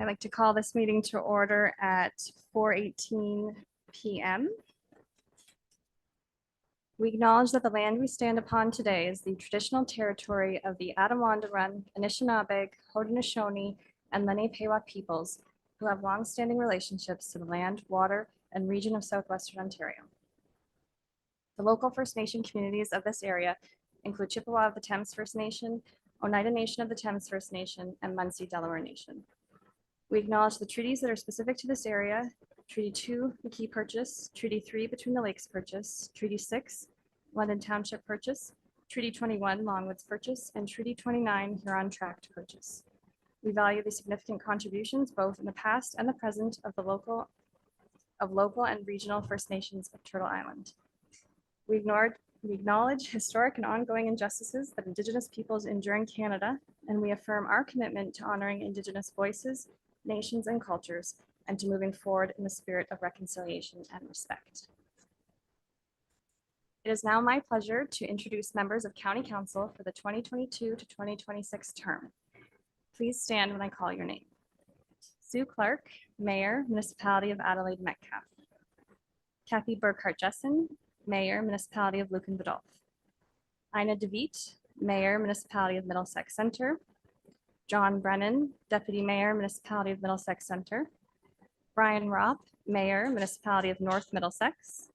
I'd like to call this meeting to order at 4:18 p.m. We acknowledge that the land we stand upon today is the traditional territory of the Attawandaron, Anishinaabe, Haudenosaunee, and Lenape peoples, who have longstanding relationships to the land, water, and region of southwestern Ontario. The local First Nation communities of this area include Chippewa of the Thames First Nation, Oneida Nation of the Thames First Nation, and Munsee Delaware Nation. We acknowledge the treaties that are specific to this area: Treaty 2, McKee Purchase; Treaty 3, Between the Lakes Purchase; Treaty 6, London Township Purchase; Treaty 21, Longwoods Purchase; and Treaty 29, Huron Tract Purchase. We value the significant contributions, both in the past and the present, of local and regional First Nations of Turtle Island. We acknowledge historic and ongoing injustices that Indigenous peoples endure in Canada, and we affirm our commitment to honoring Indigenous voices, nations, and cultures, and to moving forward in the spirit of reconciliation and respect. It is now my pleasure to introduce members of County Council for the 2022 to 2026 term. Please stand when I call your name. Sue Clark, Mayor, Municipality of Adelaide Metcalfe. Kathy Burkhart-Jessen, Mayor, Municipality of Lucan-Vidolph. Ina DeViet, Mayor, Municipality of Middlesex Centre. John Brennan, Deputy Mayor, Municipality of Middlesex Centre. Brian Ropp, Mayor, Municipality of North Middlesex.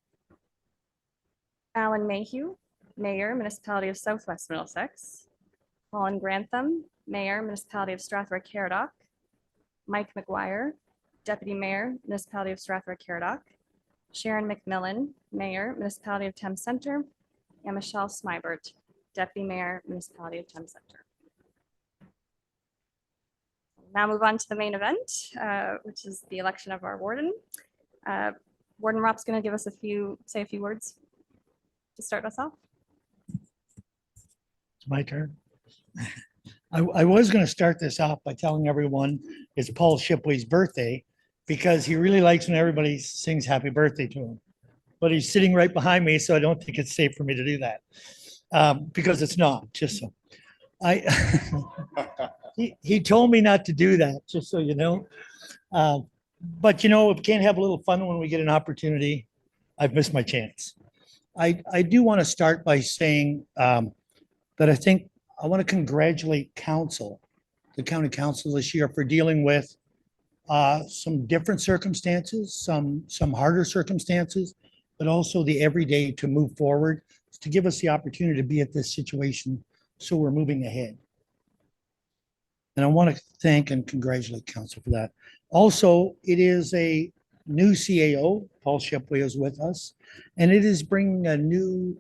Alan Mayhew, Mayor, Municipality of Southwest Middlesex. Colin Grantham, Mayor, Municipality of Strathroy-Caradoc. Mike McGuire, Deputy Mayor, Municipality of Strathroy-Caradoc. Sharon McMillan, Mayor, Municipality of Thames Centre. And Michelle Smybert, Deputy Mayor, Municipality of Thames Centre. Now move on to the main event, which is the election of our warden. Warden Ropp's going to give us say a few words to start us off. It's my turn. I was going to start this off by telling everyone it's Paul Shipley's birthday, because he really likes when everybody sings happy birthday to him. But he's sitting right behind me, so I don't think it's safe for me to do that, because it's not, just so. He told me not to do that, just so you know. But you know, if we can't have a little fun when we get an opportunity, I've missed my chance. I do want to start by saying that I think I want to congratulate council, the county council this year, for dealing with some different circumstances, some harder circumstances, but also the everyday to move forward, to give us the opportunity to be at this situation, so we're moving ahead. And I want to thank and congratulate council for that. Also, it is a new CAO. Paul Shipley is with us, and it is bringing a new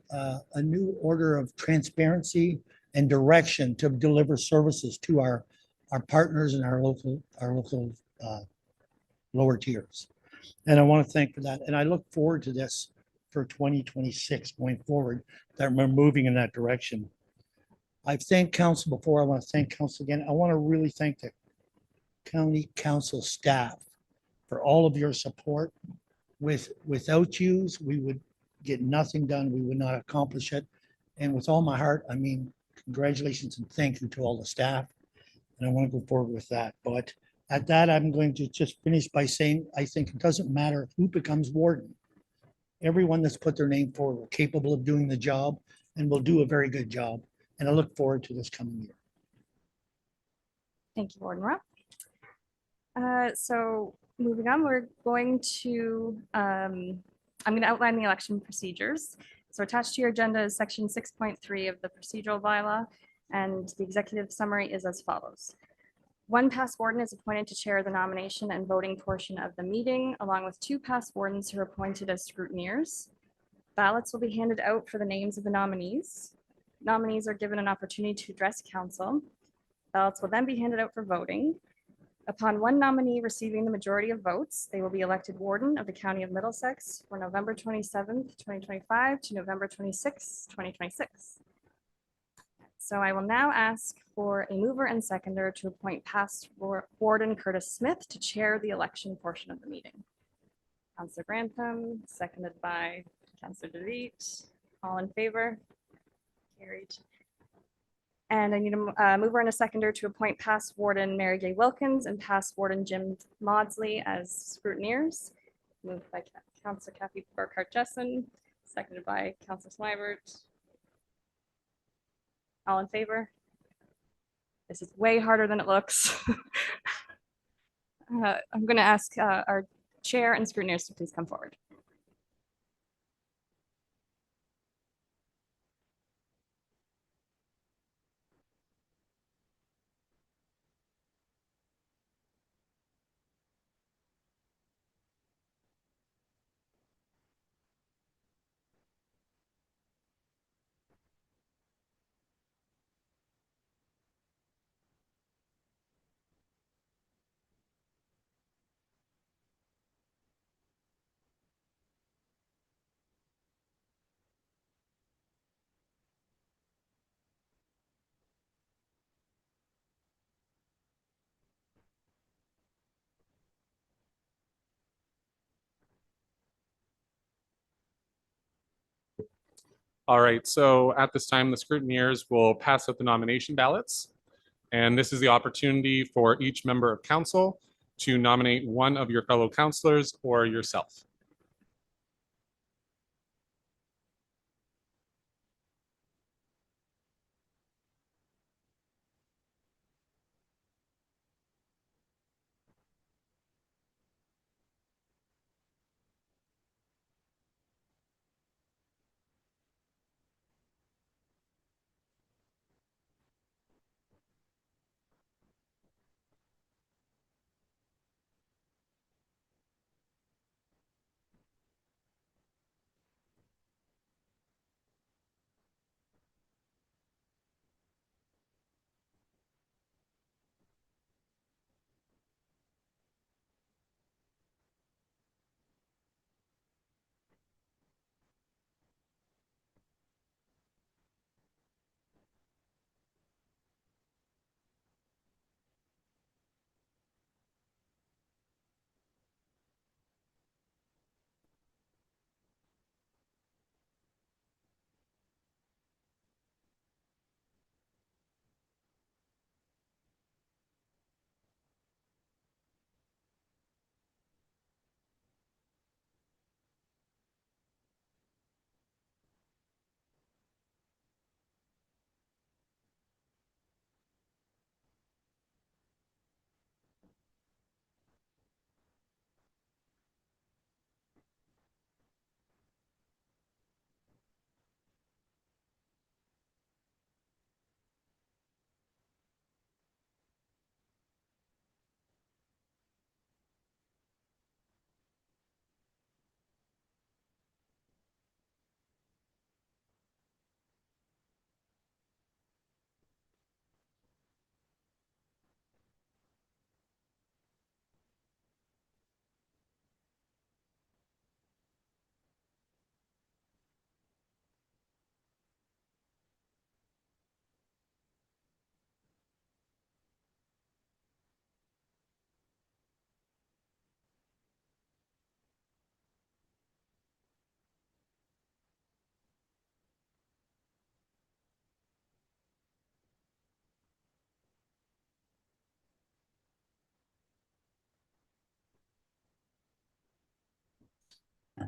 order of transparency and direction to deliver services to our partners and our local lower tiers. And I want to thank for that. And I look forward to this for 2026 going forward, that we're moving in that direction. I've thanked council before. I want to thank council again. I want to really thank the county council staff for all of your support. Without yous, we would get nothing done. We would not accomplish it. And with all my heart, I mean, congratulations and thank you to all the staff. And I want to go forward with that. But at that, I'm going to just finish by saying, I think it doesn't matter who becomes warden. Everyone that's put their name forward are capable of doing the job and will do a very good job. And I look forward to this coming year. Thank you, Warden Ropp. So moving on, we're going to, I'm going to outline the election procedures. So attached to your agenda is section 6.3 of the procedural bylaw, and the executive summary is as follows. One past warden is appointed to chair the nomination and voting portion of the meeting, along with two past wardens who are appointed as scrutineers. Ballots will be handed out for the names of the nominees. Nominees are given an opportunity to address council. Ballots will then be handed out for voting. Upon one nominee receiving the majority of votes, they will be elected warden of the County of Middlesex for November 27th, 2025 to November 26th, 2026. So I will now ask for a mover and seconder to appoint past warden Curtis Smith to chair the election portion of the meeting. Councillor Grantham, seconded by Councillor DeViet. All in favor? Carried. And I need a mover and a seconder to appoint past warden Mary Gay Wilkins and past warden Jim Maudsley as scrutineers. Moved by Councilor Kathy Burkhart Jessen, seconded by Councilor Smybert. All in favor? This is way harder than it looks. I'm going to ask our chair and scrutineers to please come forward. All right, so at this time, the scrutineers will pass out the nomination ballots. And this is the opportunity for each member of council to nominate one of your fellow councilors or yourself.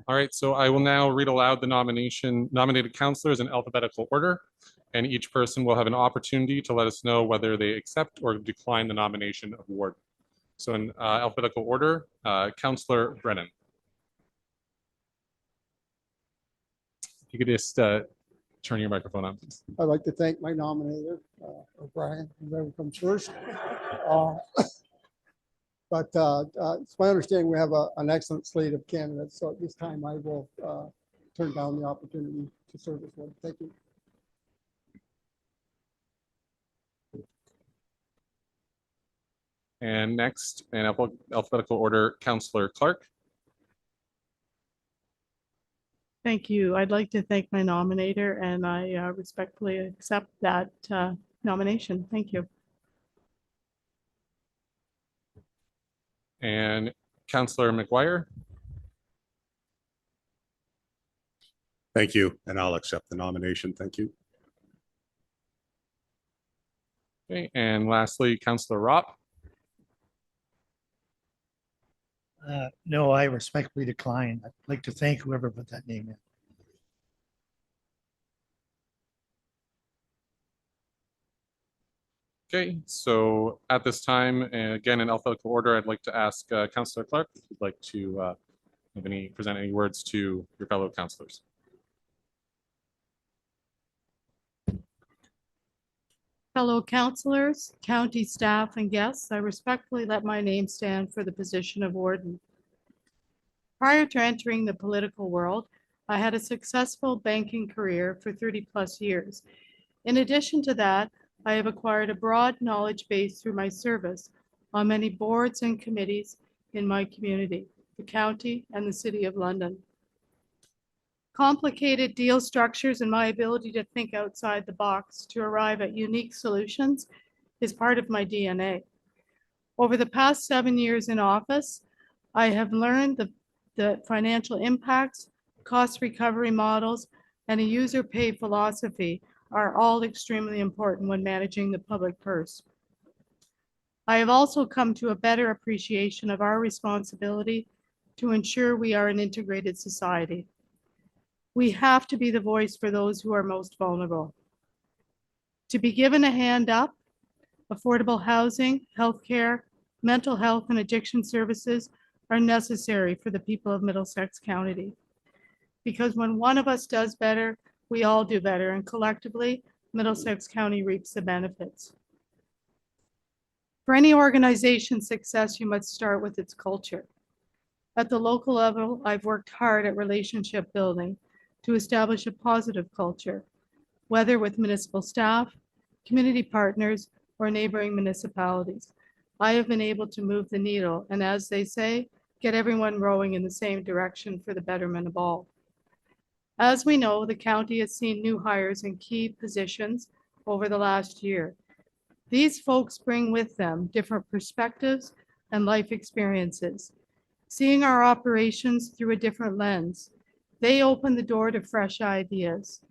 All right, so I will now read aloud the nominated councilors in alphabetical order, and each person will have an opportunity to let us know whether they accept or decline the nomination of ward. So in alphabetical order, Councilor Brennan. If you could just turn your microphone on, please. I'd like to thank my nominator, O'Brien, whoever comes first. But it's my understanding we have an excellent slate of candidates. So at this time, I will turn down the opportunity to serve as one. Thank you. And next, in alphabetical order, Councilor Clark. Thank you. I'd like to thank my nominator and I respectfully accept that nomination. Thank you. And Councilor McGuire. Thank you, and I'll accept the nomination. Thank you. Okay, and lastly, Councillor Ropp. No, I respectfully decline. I'd like to thank whoever put that name in. Okay, so at this time, again, in alphabetical order, I'd like to ask Councillor Clark if you'd like to present any words to your fellow councillors. Fellow councillors, county staff, and guests, I respectfully let my name stand for the position of warden. Prior to entering the political world, I had a successful banking career for 30+ years. In addition to that, I have acquired a broad knowledge base through my service on many boards and committees in my community, the county and the City of London. Complicated deal structures and my ability to think outside the box to arrive at unique solutions is part of my DNA. Over the past 7 years in office, I have learned the financial impacts, cost recovery models, and a user pay philosophy are all extremely important when managing the public purse. I have also come to a better appreciation of our responsibility to ensure we are an integrated society. We have to be the voice for those who are most vulnerable. To be given a hand up, affordable housing, healthcare, mental health, and addiction services are necessary for the people of Middlesex County. Because when one of us does better, we all do better, and collectively, Middlesex County reaps the benefits. For any organization's success, you must start with its culture. At the local level, I've worked hard at relationship building to establish a positive culture, whether with municipal staff, community partners, or neighboring municipalities. I have been able to move the needle and, as they say, get everyone rowing in the same direction for the betterment of all. As we know, the county has seen new hires in key positions over the last year. These folks bring with them different perspectives and life experiences. Seeing our operations through a different lens, they open the door to fresh ideas.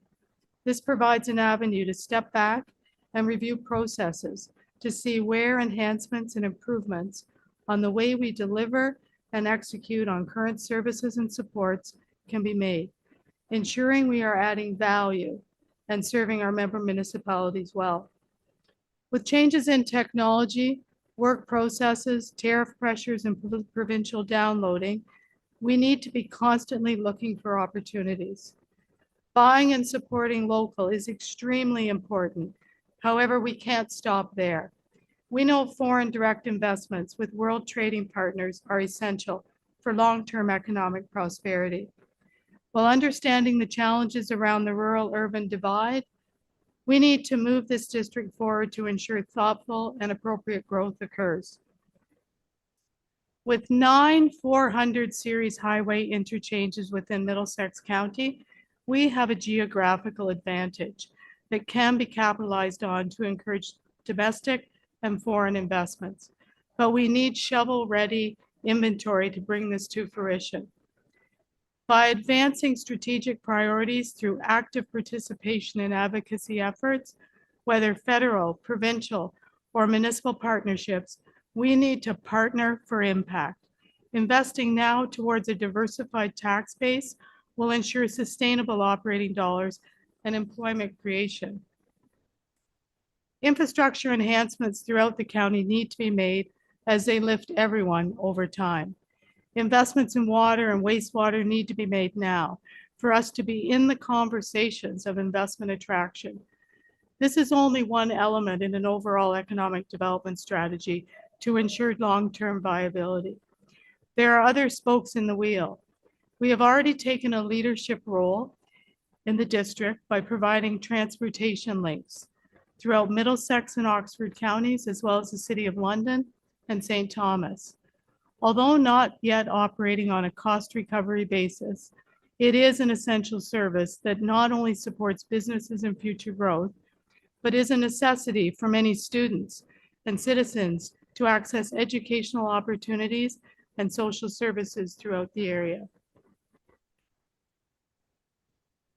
This provides an avenue to step back and review processes to see where enhancements and improvements on the way we deliver and execute on current services and supports can be made, ensuring we are adding value and serving our member municipalities well. With changes in technology, work processes, tariff pressures, and provincial downloading, we need to be constantly looking for opportunities. Buying and supporting local is extremely important. However, we can't stop there. We know foreign direct investments with world trading partners are essential for long-term economic prosperity. While understanding the challenges around the rural-urban divide, we need to move this district forward to ensure thoughtful and appropriate growth occurs. With 9 400 series highway interchanges within Middlesex County, we have a geographical advantage that can be capitalized on to encourage domestic and foreign investments. But we need shovel-ready inventory to bring this to fruition. By advancing strategic priorities through active participation in advocacy efforts, whether federal, provincial, or municipal partnerships, we need to partner for impact. Investing now towards a diversified tax base will ensure sustainable operating dollars and employment creation. Infrastructure enhancements throughout the county need to be made as they lift everyone over time. Investments in water and wastewater need to be made now for us to be in the conversations of investment attraction. This is only one element in an overall economic development strategy to ensure long-term viability. There are other spokes in the wheel. We have already taken a leadership role in the district by providing transportation links throughout Middlesex and Oxford counties, as well as the City of London and St. Thomas. Although not yet operating on a cost recovery basis, it is an essential service that not only supports businesses and future growth, but is a necessity for many students and citizens to access educational opportunities and social services throughout the area.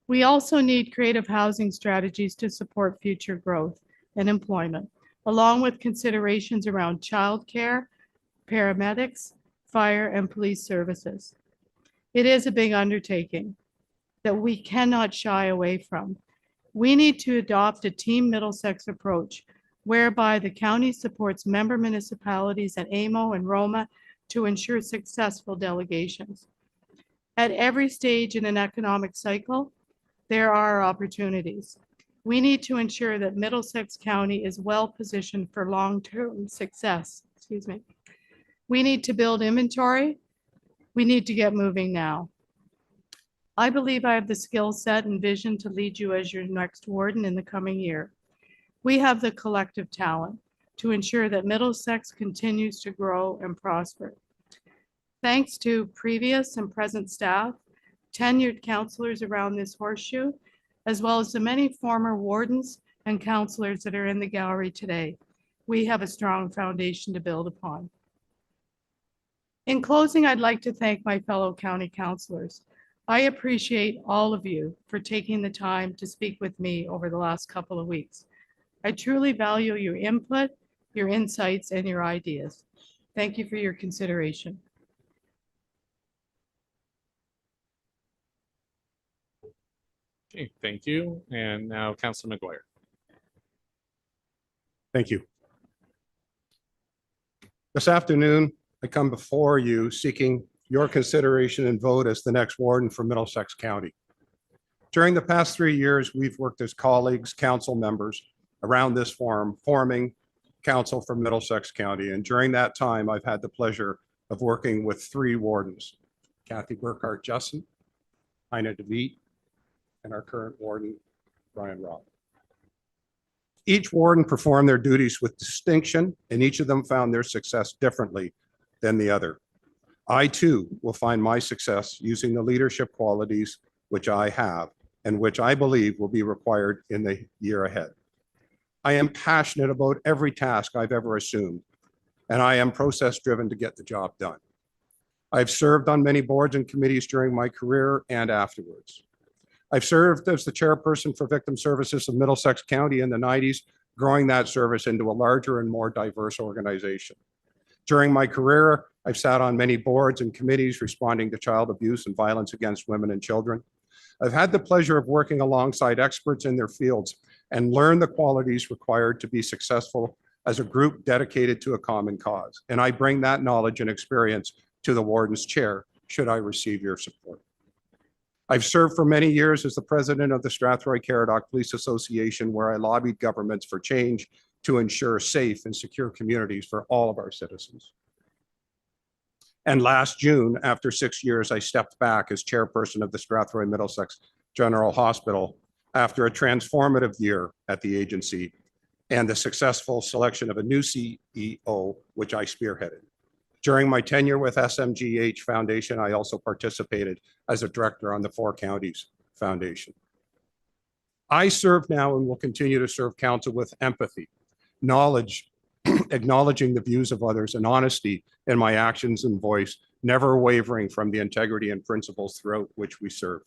We also need creative housing strategies to support future growth and employment, along with considerations around childcare, paramedics, fire, and police services. It is a big undertaking that we cannot shy away from. We need to adopt a Team Middlesex approach whereby the county supports member municipalities at AMO and Roma to ensure successful delegations. At every stage in an economic cycle, there are opportunities. We need to ensure that Middlesex County is well positioned for long-term success. We need to build inventory. We need to get moving now. I believe I have the skill set and vision to lead you as your next warden in the coming year. We have the collective talent to ensure that Middlesex continues to grow and prosper. Thanks to previous and present staff, tenured councillors around this horseshoe, as well as the many former wardens and councillors that are in the gallery today, we have a strong foundation to build upon. In closing, I'd like to thank my fellow county councillors. I appreciate all of you for taking the time to speak with me over the last couple of weeks. I truly value your input, your insights, and your ideas. Thank you for your consideration. Okay, thank you. And now Councilor McGuire. Thank you. This afternoon, I come before you seeking your consideration and vote as the next warden for Middlesex County. During the past 3 years, we've worked as colleagues, council members around this forum, forming council for Middlesex County. And during that time, I've had the pleasure of working with 3 wardens, Kathy Burkhart-Justin, Heina DeViet, and our current warden, Brian Robb. Each warden performed their duties with distinction, and each of them found their success differently than the other. I too will find my success using the leadership qualities which I have and which I believe will be required in the year ahead. I am passionate about every task I've ever assumed, and I am process-driven to get the job done. I've served on many boards and committees during my career and afterwards. I've served as the chairperson for Victim Services of Middlesex County in the 90s, growing that service into a larger and more diverse organization. During my career, I've sat on many boards and committees responding to child abuse and violence against women and children. I've had the pleasure of working alongside experts in their fields and learned the qualities required to be successful as a group dedicated to a common cause. And I bring that knowledge and experience to the warden's chair, should I receive your support. I've served for many years as the president of the Strathroy-Caradoc Police Association, where I lobbied governments for change to ensure safe and secure communities for all of our citizens. And last June, after 6 years, I stepped back as chairperson of the Strathroy Middlesex General Hospital after a transformative year at the agency and the successful selection of a new CEO, which I spearheaded. During my tenure with SMGH Foundation, I also participated as a director on the 4 Counties Foundation. I serve now and will continue to serve council with empathy, knowledge, acknowledging the views of others, and honesty in my actions and voice, never wavering from the integrity and principles throughout which we serve.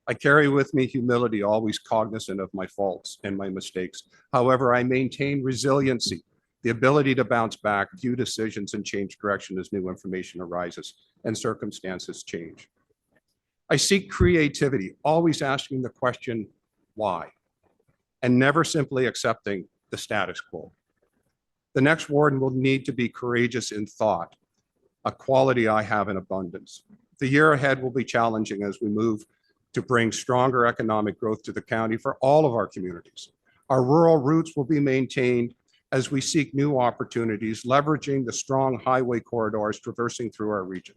I carry with me humility, always cognizant of my faults and my mistakes. However, I maintain resiliency, the ability to bounce back, view decisions, and change direction as new information arises and circumstances change. I seek creativity, always asking the question, why? And never simply accepting the status quo. The next warden will need to be courageous in thought, a quality I have in abundance. The year ahead will be challenging as we move to bring stronger economic growth to the county for all of our communities. Our rural roots will be maintained as we seek new opportunities, leveraging the strong highway corridors traversing through our region.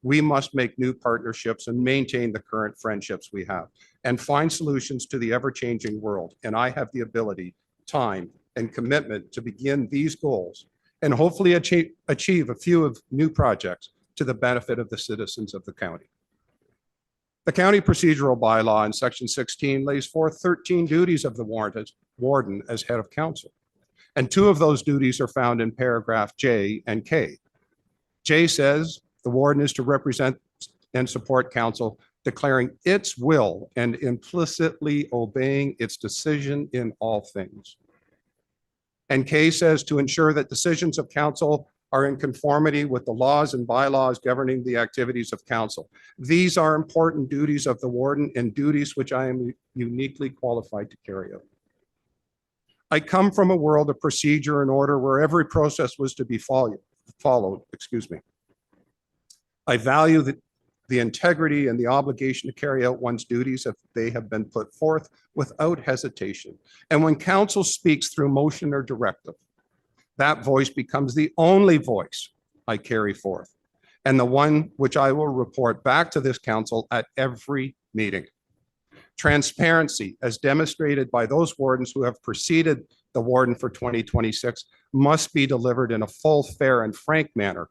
We must make new partnerships and maintain the current friendships we have and find solutions to the ever-changing world. And I have the ability, time, and commitment to begin these goals and hopefully achieve a few of new projects to the benefit of the citizens of the county. The county procedural bylaw in section 16 lays forth 13 duties of the warden as head of council. And 2 of those duties are found in paragraph J and K. J says the warden is to represent and support council, declaring its will and implicitly obeying its decision in all things. And K says to ensure that decisions of council are in conformity with the laws and bylaws governing the activities of council. These are important duties of the warden and duties which I am uniquely qualified to carry out. I come from a world of procedure and order where every process was to be followed. I value the integrity and the obligation to carry out one's duties if they have been put forth without hesitation. And when council speaks through motion or directive, that voice becomes the only voice I carry forth, and the one which I will report back to this council at every meeting. Transparency, as demonstrated by those wardens who have preceded the warden for 2026, must be delivered in a full, fair, and frank manner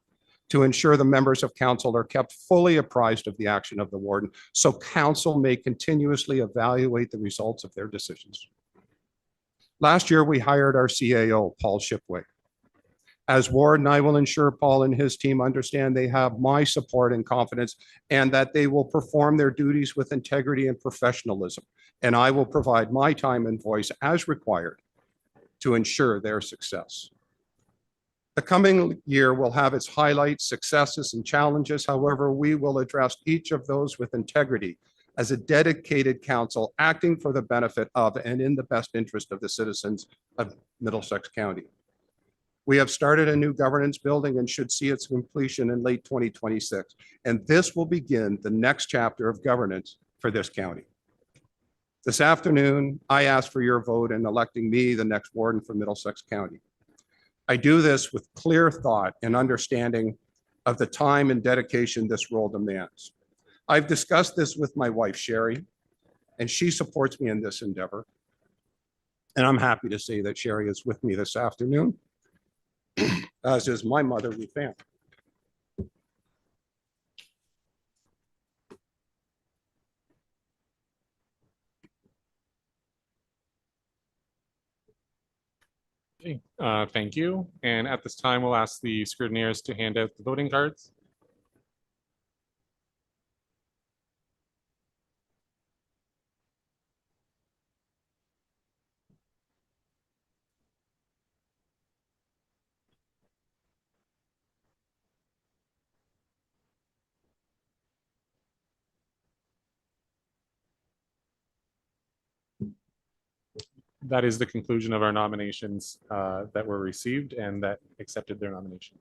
to ensure the members of council are kept fully apprised of the action of the warden, so council may continuously evaluate the results of their decisions. Last year, we hired our CAO, Paul Shipway. As warden, I will ensure Paul and his team understand they have my support and confidence, and that they will perform their duties with integrity and professionalism. And I will provide my time and voice as required to ensure their success. The coming year will have its highlights, successes, and challenges. However, we will address each of those with integrity as a dedicated council acting for the benefit of and in the best interest of the citizens of Middlesex County. We have started a new governance building and should see its completion in late 2026. And this will begin the next chapter of governance for this county. This afternoon, I ask for your vote in electing me the next warden for Middlesex County. I do this with clear thought and understanding of the time and dedication this role demands. I've discussed this with my wife, Sherry, and she supports me in this endeavor. And I'm happy to say that Sherry is with me this afternoon, as is my mother, Ruth Ann. Okay, thank you. And at this time, we'll ask the scrutineers to hand out the voting cards. That is the conclusion of our nominations that were received and that accepted their nomination.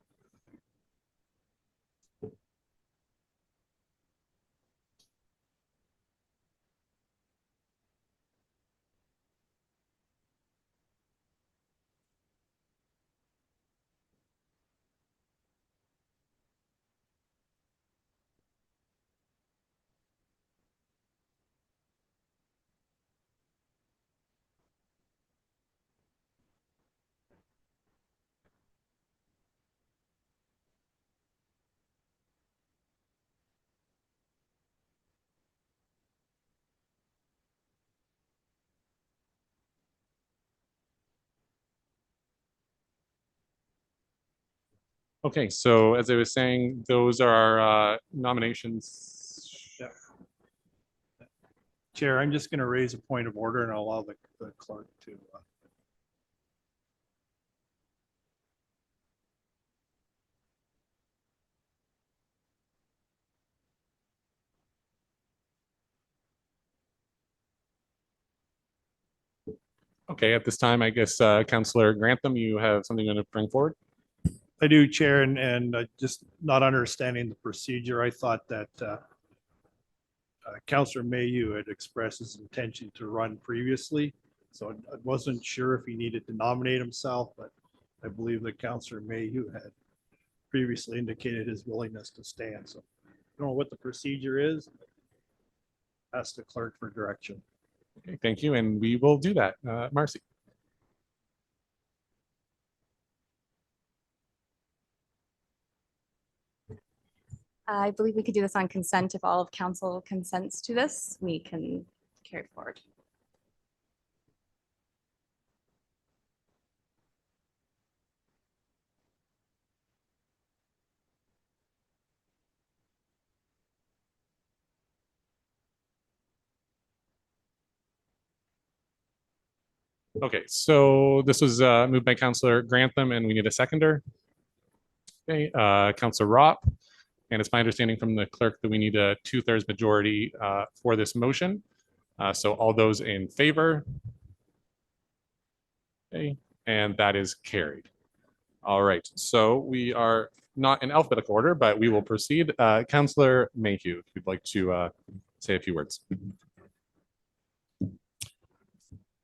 Okay, so as I was saying, those are our nominations. Yeah. Chair, I'm just going to raise a point of order and allow the clerk to. Okay, at this time, I guess Councillor Grantham, you have something to bring forward? I do, Chair, and just not understanding the procedure. I thought that Councillor Mayhew had expressed his intention to run previously. So I wasn't sure if he needed to nominate himself, but I believe that Councillor Mayhew had previously indicated his willingness to stand. So I don't know what the procedure is. Ask the clerk for direction. Okay, thank you, and we will do that. Marcy. I believe we could do this on consent. If all of council consents to this, we can carry it forward. Okay, so this was moved by Councillor Grantham, and we need a seconder. Okay, Councillor Rop, and it's my understanding from the clerk that we need a 2/3 majority for this motion. So all those in favor? Okay, and that is carried. All right, so we are not in alphabetical order, but we will proceed. Councillor Mayhew, if you'd like to say a few words.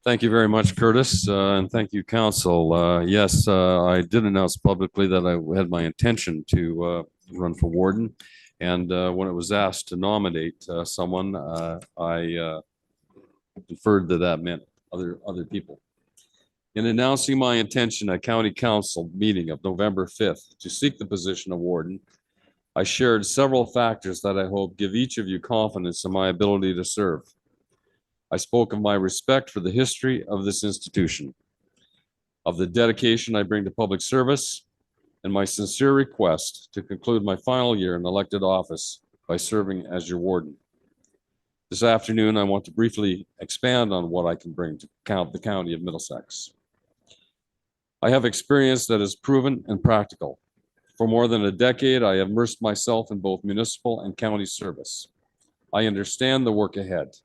Thank you very much, Curtis, and thank you, council. Yes, I did announce publicly that I had my intention to run for warden. And when it was asked to nominate someone, I deferred that that meant other people. In announcing my intention at County Council meeting of November 5th to seek the position of warden, I shared several factors that I hope give each of you confidence in my ability to serve. I spoke of my respect for the history of this institution, of the dedication I bring to public service, and my sincere request to conclude my final year in elected office by serving as your warden. This afternoon, I want to briefly expand on what I can bring to the county of Middlesex. I have experience that is proven and practical. For more than a decade, I have immersed myself in both municipal and county service. I understand the work ahead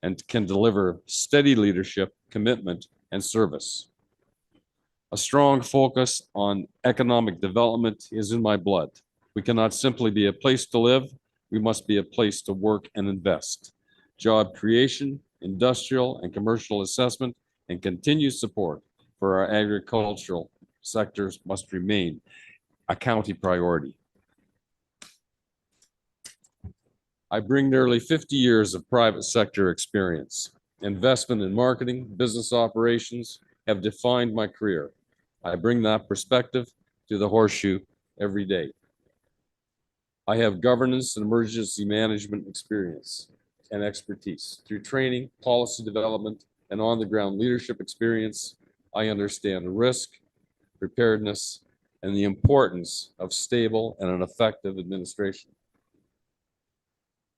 and can deliver steady leadership, commitment, and service. A strong focus on economic development is in my blood. We cannot simply be a place to live. We must be a place to work and invest. Job creation, industrial and commercial assessment, and continued support for our agricultural sectors must remain a county priority. I bring nearly 50 years of private sector experience. Investment in marketing, business operations have defined my career. I bring that perspective to the horseshoe every day. I have governance and emergency management experience and expertise. Through training, policy development, and on-the-ground leadership experience, I understand risk, preparedness, and the importance of stable and an effective administration.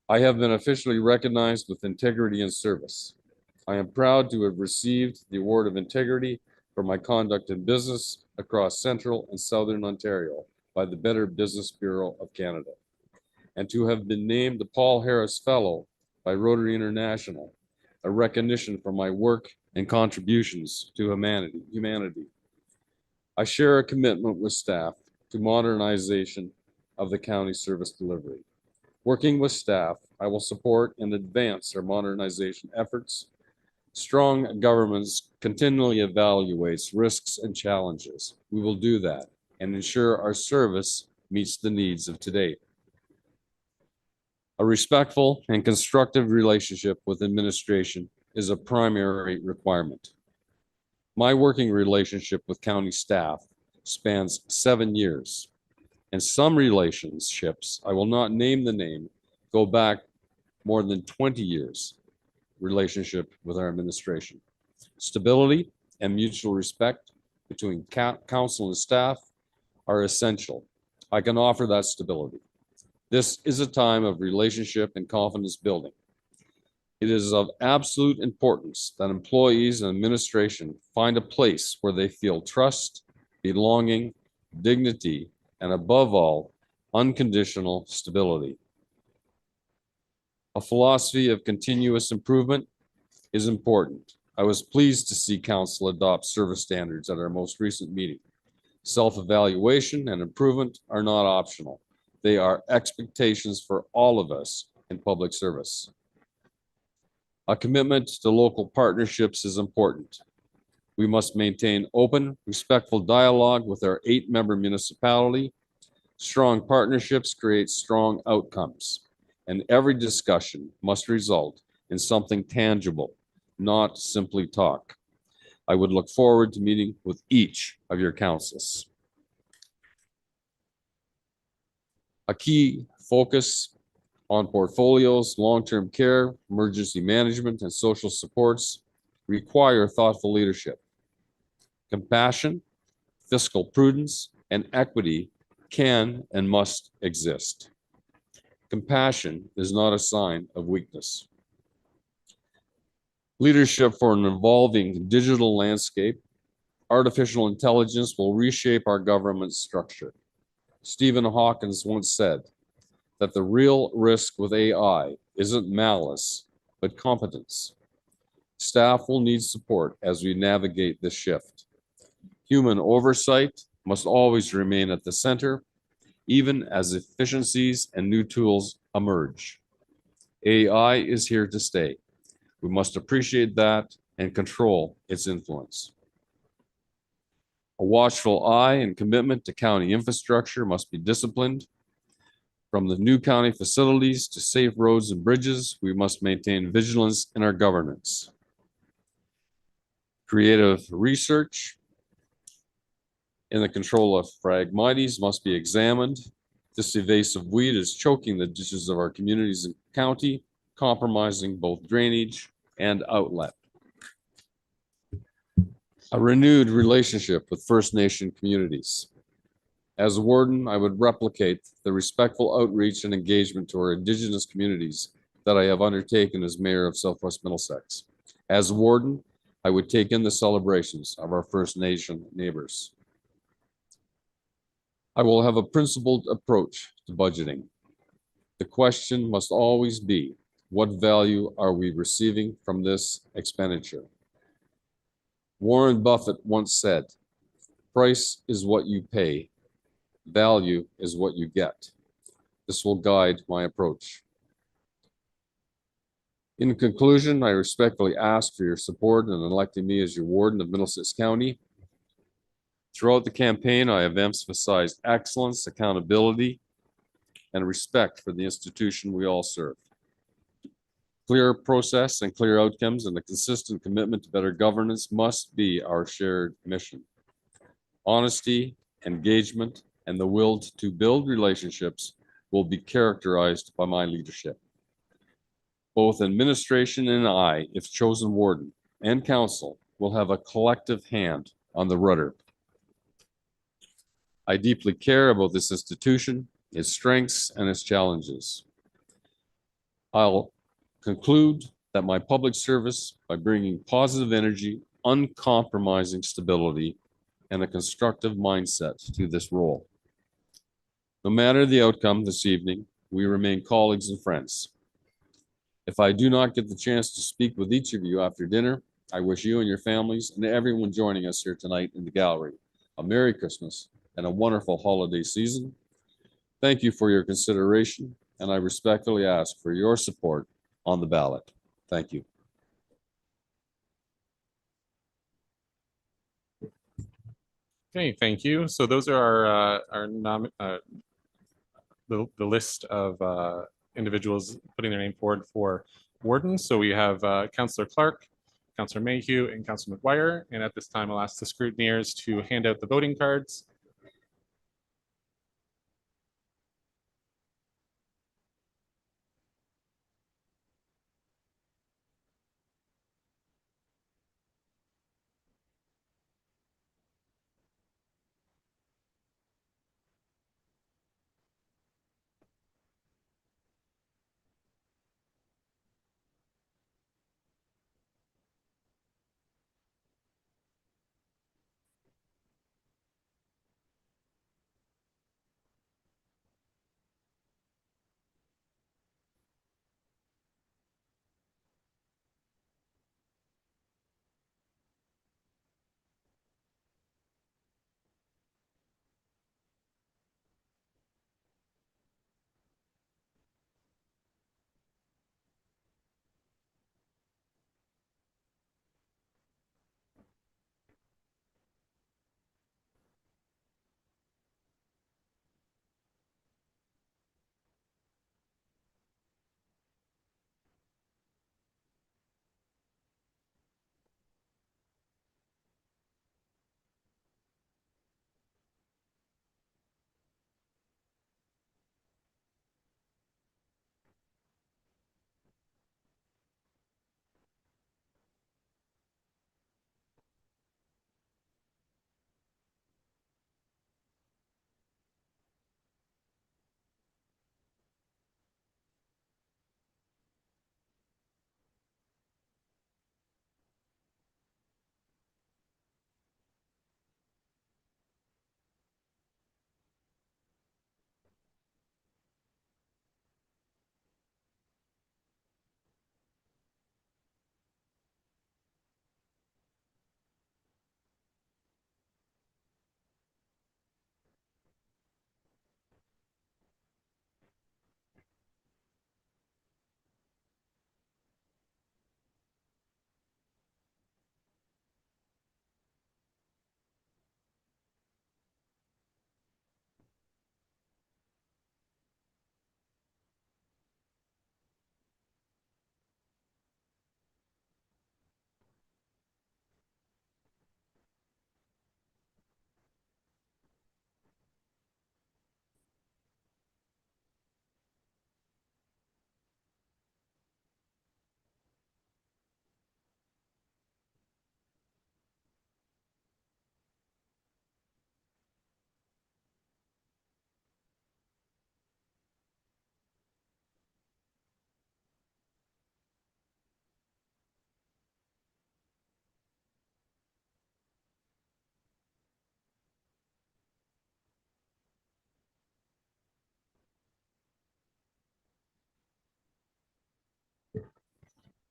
I have been officially recognized with integrity and service. I am proud to have received the Award of Integrity for my conduct in business across Central and Southern Ontario by the Better Business Bureau of Canada, and to have been named the Paul Harris Fellow by Rotary International, a recognition for my work and contributions to humanity. I share a commitment with staff to modernization of the county service delivery. Working with staff, I will support and advance our modernization efforts. Strong governments continually evaluates risks and challenges. We will do that and ensure our service meets the needs of today. A respectful and constructive relationship with administration is a primary requirement. My working relationship with county staff spans 7 years. And some relationships, I will not name the name, go back more than 20 years relationship with our administration. Stability and mutual respect between council and staff are essential. I can offer that stability. This is a time of relationship and confidence building. It is of absolute importance that employees and administration find a place where they feel trust, belonging, dignity, and above all, unconditional stability. A philosophy of continuous improvement is important. I was pleased to see council adopt service standards at our most recent meeting. Self-evaluation and improvement are not optional. They are expectations for all of us in public service. A commitment to local partnerships is important. We must maintain open, respectful dialogue with our 8-member municipality. Strong partnerships create strong outcomes, and every discussion must result in something tangible, not simply talk. I would look forward to meeting with each of your councils. A key focus on portfolios, long-term care, emergency management, and social supports require thoughtful leadership. Compassion, fiscal prudence, and equity can and must exist. Compassion is not a sign of weakness. Leadership for an evolving digital landscape. Artificial intelligence will reshape our government structure. Stephen Hawkins once said that the real risk with AI isn't malice, but competence. Staff will need support as we navigate this shift. Human oversight must always remain at the center, even as efficiencies and new tools emerge. AI is here to stay. We must appreciate that and control its influence. A watchful eye and commitment to county infrastructure must be disciplined. From the new county facilities to safe roads and bridges, we must maintain vigilance in our governance. Creative research in the control of Phragmites must be examined. This invasive weed is choking the ditches of our communities and county, compromising both drainage and outlet. A renewed relationship with First Nation communities. As a warden, I would replicate the respectful outreach and engagement to our Indigenous communities that I have undertaken as mayor of Southwest Middlesex. As a warden, I would take in the celebrations of our First Nation neighbors. I will have a principled approach to budgeting. The question must always be, what value are we receiving from this expenditure? Warren Buffett once said, "Price is what you pay. Value is what you get." This will guide my approach. In conclusion, I respectfully ask for your support in electing me as your warden of Middlesex County. Throughout the campaign, I have emphasized excellence, accountability, and respect for the institution we all serve. Clear process and clear outcomes and a consistent commitment to better governance must be our shared mission. Honesty, engagement, and the will to build relationships will be characterized by my leadership. Both administration and I, if chosen warden, and council will have a collective hand on the rudder. I deeply care about this institution, its strengths, and its challenges. I'll conclude that my public service by bringing positive energy, uncompromising stability, and a constructive mindset to this role. No matter the outcome this evening, we remain colleagues and friends. If I do not get the chance to speak with each of you after dinner, I wish you and your families and everyone joining us here tonight in the gallery a Merry Christmas and a wonderful holiday season. Thank you for your consideration, and I respectfully ask for your support on the ballot. Thank you. Okay, thank you. So those are the list of individuals putting their name forward for warden. So we have Councillor Clark, Councillor Mayhew, and Councillor McGuire. And at this time, I'll ask the scrutineers to hand out the voting cards.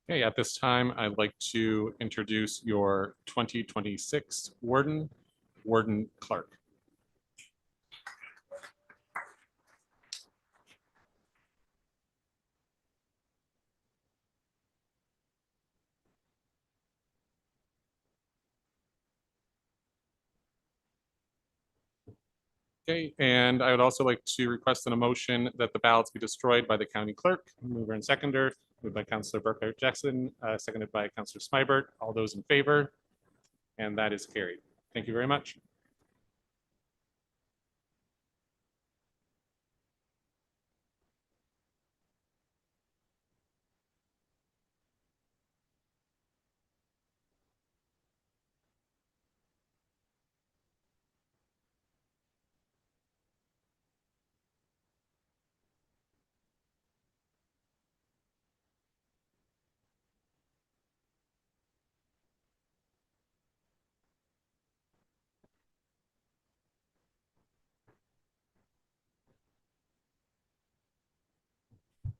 Okay, at this time, I'd like to introduce your 2026 warden, Warden Clark. Okay, and I would also like to request an motion that the ballots be destroyed by the county clerk. Mover and seconder, moved by Councillor Burkhart Jackson, seconded by Councillor Smybert. All those in favor? And that is carried. Thank you very much.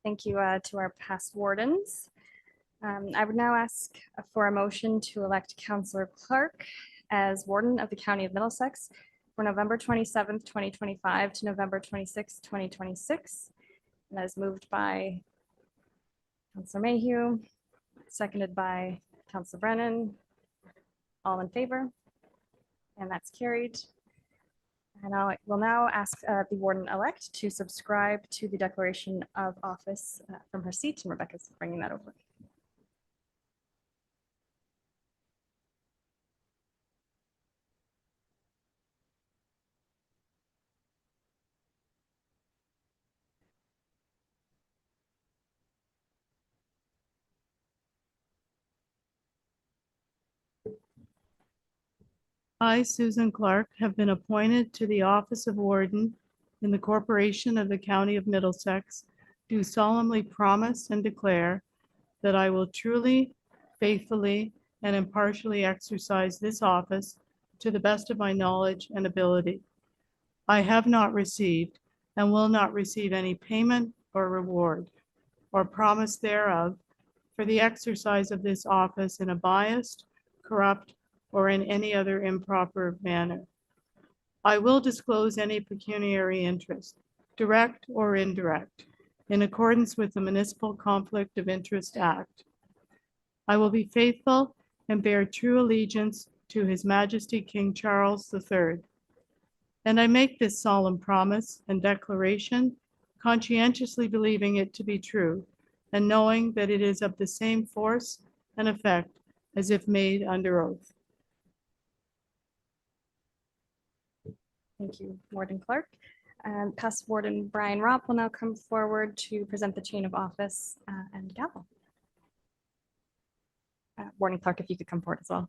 Thank you to our past wardens. I would now ask for a motion to elect Councillor Clark as warden of the County of Middlesex for November 27th, 2025 to November 26th, 2026. And that is moved by Councillor Mayhew, seconded by Councillor Brennan. All in favor? And that's carried. And I will now ask the warden-elect to subscribe to the declaration of office from her seat, and Rebecca's bringing that over. I, Susan Clark, have been appointed to the office of warden in the corporation of the County of Middlesex, do solemnly promise and declare that I will truly, faithfully, and impartially exercise this office to the best of my knowledge and ability. I have not received and will not receive any payment or reward or promise thereof for the exercise of this office in a biased, corrupt, or in any other improper manner. I will disclose any pecuniary interest, direct or indirect, in accordance with the Municipal Conflict of Interest Act. I will be faithful and bear true allegiance to His Majesty King Charles III. And I make this solemn promise and declaration, conscientiously believing it to be true, and knowing that it is of the same force and effect as if made under oath. Thank you, Warden Clark. And past Warden Brian Ropp will now come forward to present the chain of office and gavel. Warden Clark, if you could come forward as well.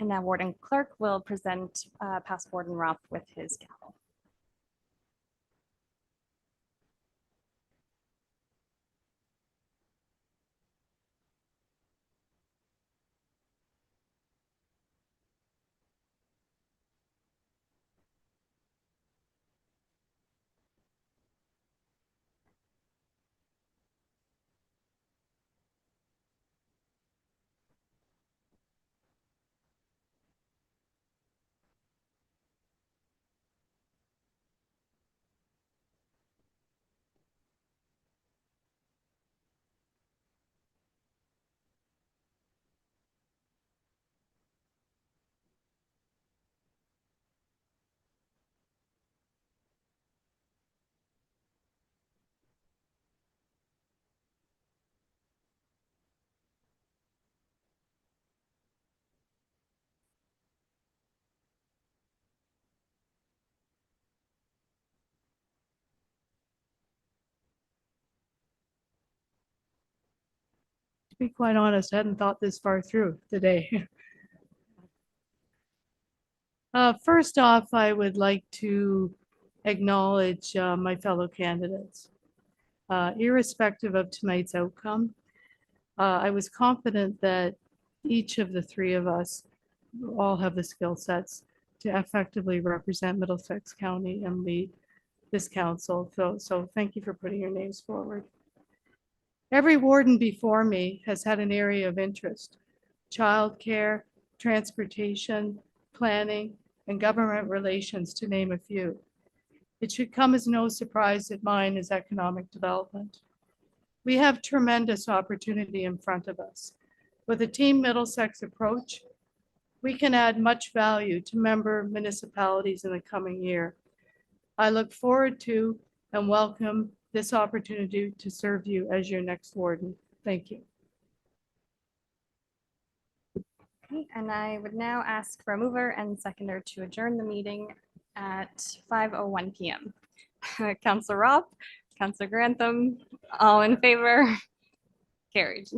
And now Warden Clark will present past Warden Ropp with his gavel. To be quite honest, I hadn't thought this far through the day. First off, I would like to acknowledge my fellow candidates. Irrespective of tonight's outcome, I was confident that each of the three of us all have the skill sets to effectively represent Middlesex County and lead this council. So thank you for putting your names forward. Every warden before me has had an area of interest: childcare, transportation, planning, and government relations, to name a few. It should come as no surprise that mine is economic development. We have tremendous opportunity in front of us. With a Team Middlesex approach, we can add much value to member municipalities in the coming year. I look forward to and welcome this opportunity to serve you as your next warden. Thank you. Okay, and I would now ask for a mover and seconder to adjourn the meeting at 5:01 PM. Councilor Robb, Councilor Grantham, all in favor? Carried.